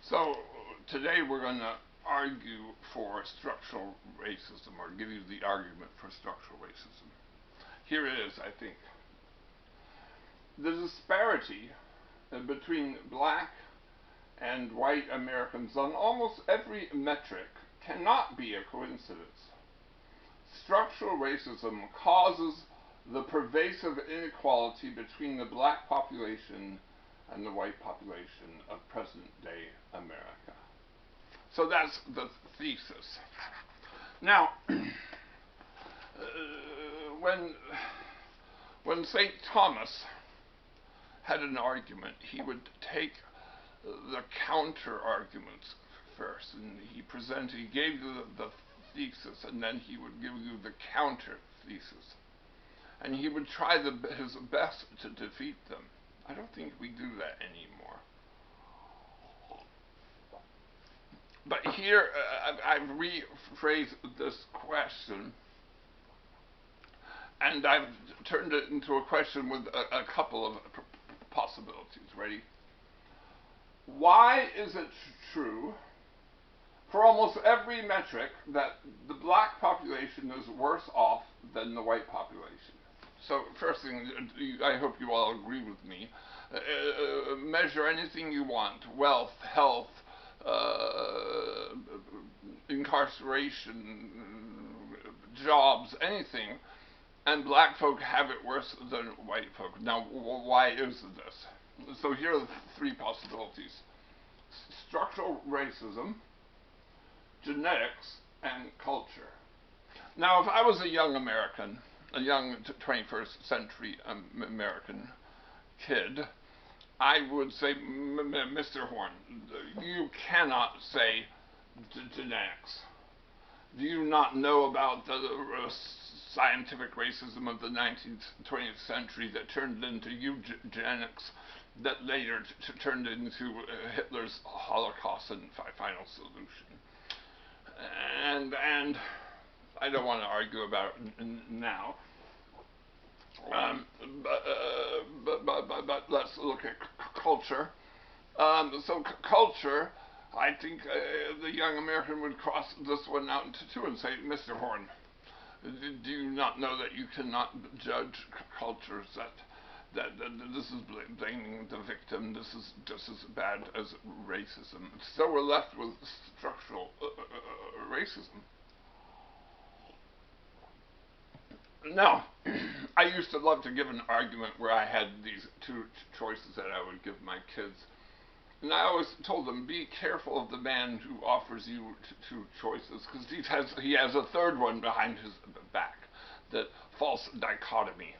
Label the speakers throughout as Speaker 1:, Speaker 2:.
Speaker 1: So today we're going to argue for structural racism, or give you the argument for structural racism. Here it is, I think. The disparity between black and white Americans on almost every metric cannot be a coincidence. Structural racism causes the pervasive inequality between the black population and the white population of present-day America. So that's the thesis. Now, when St. Thomas had an argument, he would take the counter arguments first, and he gave you the thesis, and then he would give you the counter thesis, and he would try his best to defeat them. I don't think we do that anymore. But here, I've rephrased this question, and I've turned it into a question with a couple of possibilities. Ready? Why is it true for almost every metric that the black population is worse off than the white population? So first thing, I hope you all agree with me. Measure anything you want: wealth, health, incarceration, jobs, anything, and black folk have it worse than white folk. Now, why is this? So here are the three possibilities: structural racism, genetics, and culture. Now, if I was a young American, a young 21st century American kid, I would say, Mr. Horn, you cannot say genetics. Do you not know about the scientific racism of the 19th, 20th century that turned into eugenics, that later turned into Hitler's Holocaust and final solution? And I don't want to argue about it now. But let's look at culture. So culture, I think the young American would cross this one out into two and say, Mr. Horn, do you not know that you cannot judge cultures, that this is blaming the victim, this is just as bad as racism? So we're left with structural racism. Now, I used to love to give an argument where I had these two choices that I would give my kids. And I always told them, be careful of the man who offers you two choices, because he has a third one behind his back, the false dichotomy.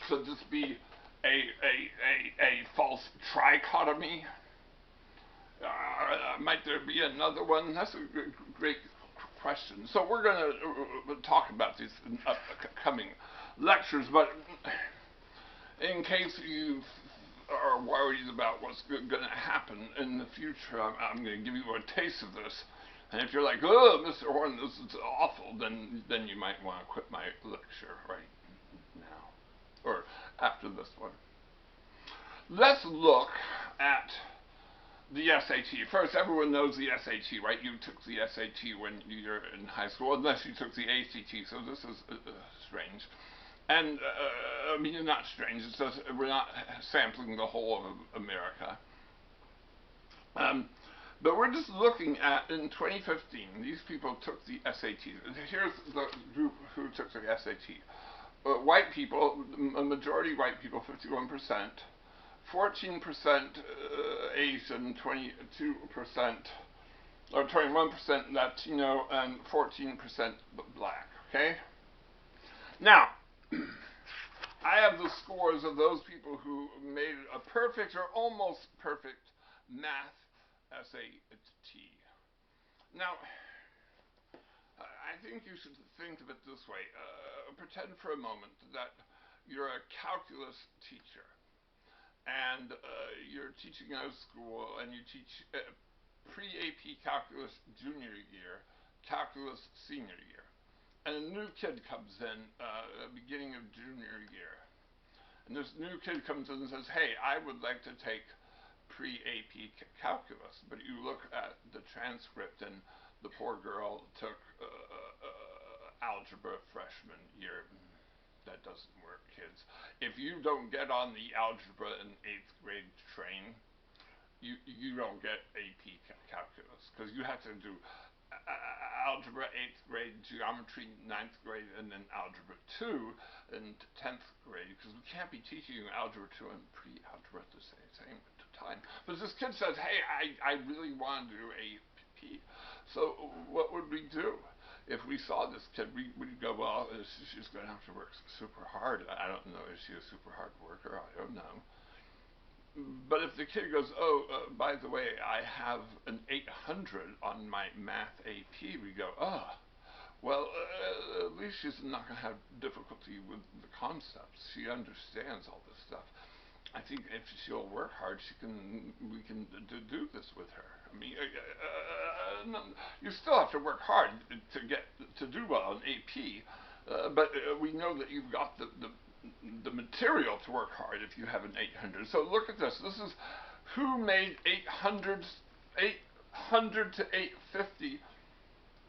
Speaker 1: Could this be a false trichotomy? Might there be another one? That's a great question. So we're going to talk about these in upcoming lectures, but in case you are worried about what's going to happen in the future, I'm going to give you a taste of this. And if you're like, oh, Mr. Horn, this is awful, then you might want to quit my lecture right now, or after this one. Let's look at the SAT. First, everyone knows the SAT, right? You took the SAT when you're in high school, unless you took the ACT, so this is strange. And, I mean, it's not strange, it's just we're not sampling the whole of America. But we're just looking at, in 2015, these people took the SAT. Here's the group who took the SAT. White people, a majority white people, 51%. 14% Asian, 22%, or 21% Latino, and 14% black, okay? Now, I have the scores of those people who made a perfect or almost perfect math SAT. Now, I think you should think of it this way. Pretend for a moment that you're a calculus teacher, and you're teaching out of school, and you teach pre-AP calculus junior year, calculus senior year. And a new kid comes in beginning of junior year. And this new kid comes in and says, hey, I would like to take pre-AP calculus, but you look at the transcript and the poor girl took algebra freshman year. That doesn't work, kids. If you don't get on the algebra in 8th grade train, you don't get AP calculus, because you have to do algebra 8th grade, geometry 9th grade, and then algebra 2 in 10th grade, because we can't be teaching you algebra 2 and pre-algebra at the same time. But this kid says, hey, I really want to do AP. So what would we do? If we saw this kid, we'd go, well, she's going to have to work super hard. I don't know, is she a super hard worker? I don't know. But if the kid goes, oh, by the way, I have an 800 on my math AP, we go, oh, well, at least she's not going to have difficulty with the concepts. She understands all this stuff. I think if she'll work hard, we can do this with her. I mean, you still have to work hard to do well in AP, but we know that you've got the material to work hard if you have an 800. So look at this. This is who made 800 to 850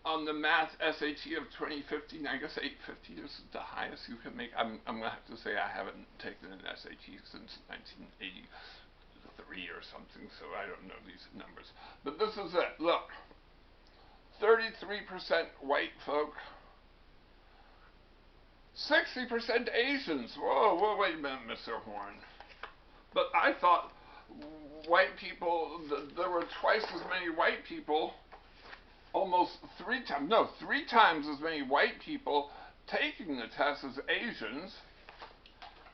Speaker 1: on the math SAT of 2015. I guess 850 is the highest you can make. I'm going to have to say I haven't taken an SAT since 1983 or something, so I don't know these numbers. But this is it. Look, 33% white folk, 60% Asians. Whoa, wait a minute, Mr. Horn. But I thought white people, there were twice as many white people, almost three times as many white people taking the test as Asians.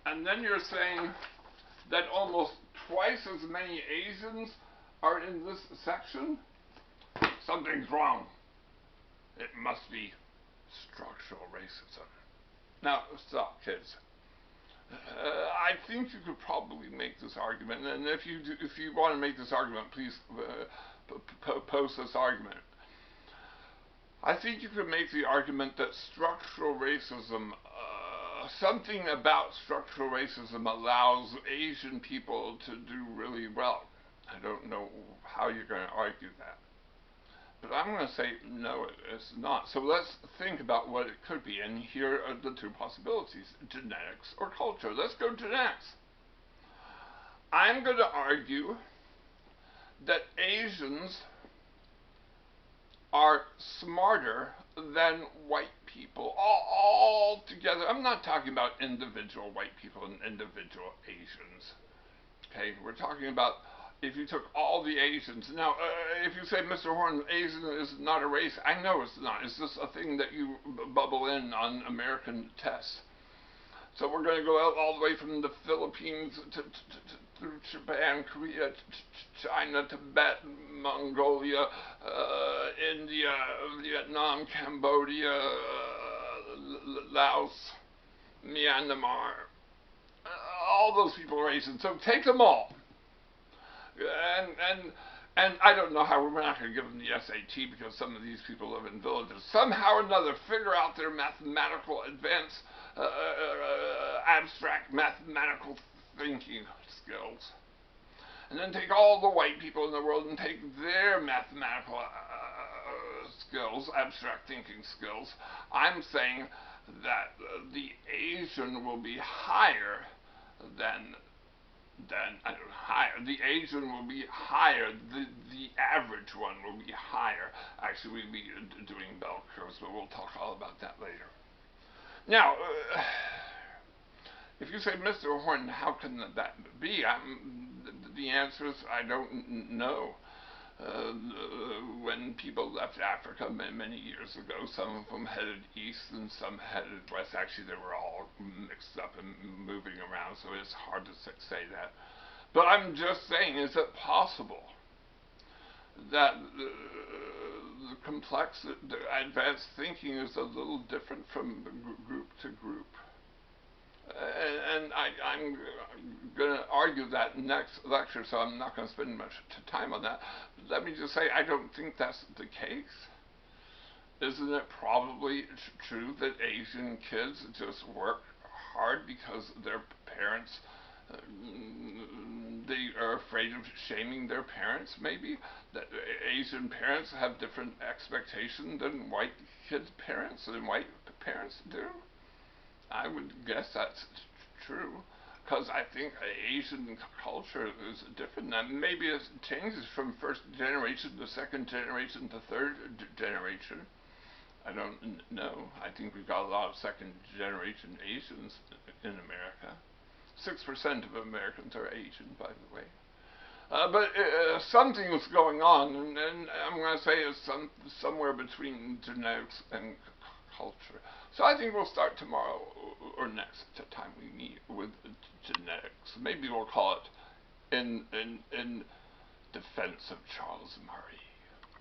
Speaker 1: And then you're saying that almost twice as many Asians are in this section? Something's wrong. It must be structural racism. Now, stop, kids. I think you could probably make this argument, and if you want to make this argument, please post this argument. I think you could make the argument that structural racism, something about structural racism allows Asian people to do really well. I don't know how you're going to argue that. But I'm going to say, no, it's not. So let's think about what it could be. And here are the two possibilities, genetics or culture. Let's go genetics. I'm going to argue that Asians are smarter than white people all together. I'm not talking about individual white people and individual Asians. Okay, we're talking about if you took all the Asians. Now, if you say, Mr. Horn, Asian is not a race, I know it's not. It's just a thing that you bubble in on American tests. So we're going to go out all the way from the Philippines through Japan, Korea, China, Tibet, Mongolia, India, Vietnam, Cambodia, Laos, Myanmar. All those people are Asian. So take them all. And I don't know how we're not going to give them the SAT because some of these people live in villages. Somehow or another, figure out their mathematical advanced, abstract mathematical thinking skills. And then take all the white people in the world and take their mathematical skills, abstract thinking skills. I'm saying that the Asian will be higher than the Asian will be higher, the average one will be higher. Actually, we'll be doing bell curves, but we'll talk all about that later. Now, if you say, Mr. Horn, how can that be? The answer is, I don't know. When people left Africa many years ago, some of them headed east and some headed west. Actually, they were all mixed up and moving around, so it's hard to say that. But I'm just saying, is it possible that the complex, the advanced thinking is a little different from group to group? And I'm going to argue that next lecture, so I'm not going to spend much time on that. But let me just say, I don't think that's the case. Isn't it probably true that Asian kids just work hard because their parents they are afraid of shaming their parents, maybe. That Asian parents have different expectations than white kids' parents, than white parents do. I would guess that's true. Because I think Asian culture is different. Now, maybe it changes from first generation to second generation to third generation. I don't know. I think we've got a lot of second generation Asians in America. 6% of Americans are Asian, by the way. But something was going on, and I'm going to say it's somewhere between genetics and culture. So I think we'll start tomorrow or next time we meet with genetics. Maybe we'll call it in defense of Charles Murray.